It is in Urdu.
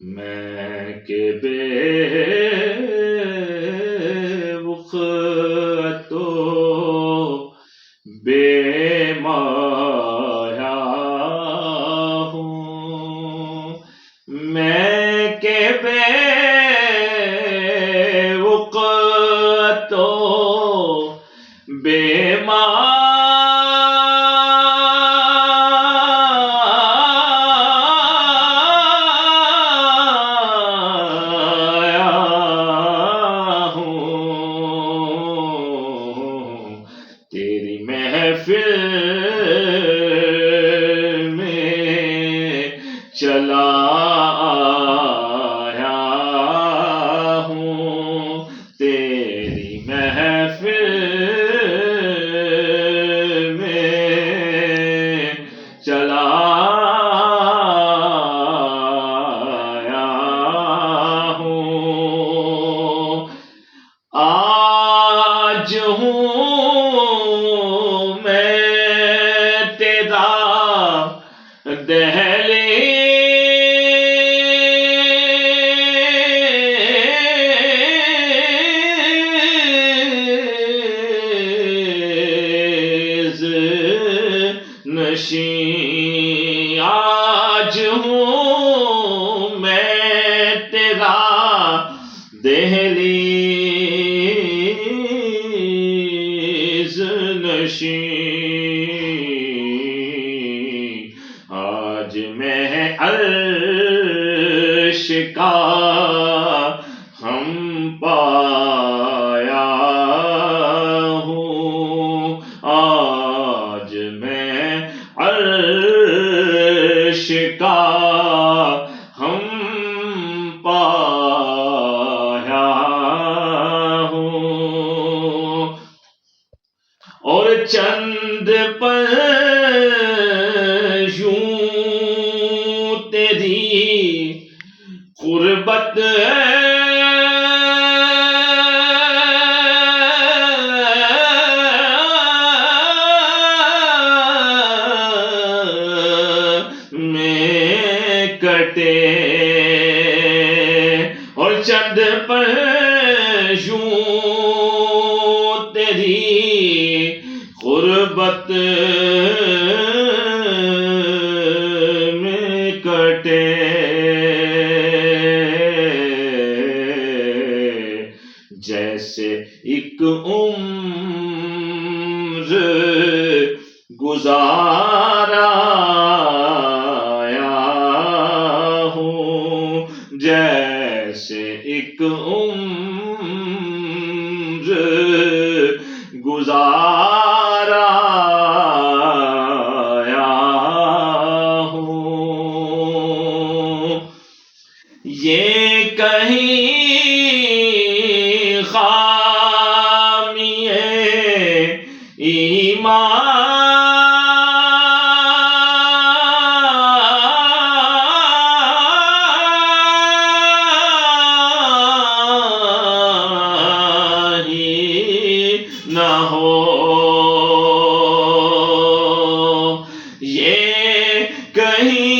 میں کہ بے وقت و بے مایا ہوں، میں کہ بے وقت و بے تیری محفل میں چلا آیا ہوں، تیری محفل میں چلا آیا ہوں، آج ہوں دہلیز نشین، آج ہوں میں تیرا دہلیز نشین، آج میں عرش کا ہم پایا ہوں، آج میں عرش کا ہم پایا ہوں، اور چند پر یوں تیری قربت میں کٹے، اور چند پر یوں تیری قربت میں کٹے، جیسے ایک عمر گزارا ہوں، جیسے ایک عمر گزارا ہوں، یہ کہیں خامی ایمان نہ ہو، یہ کہیں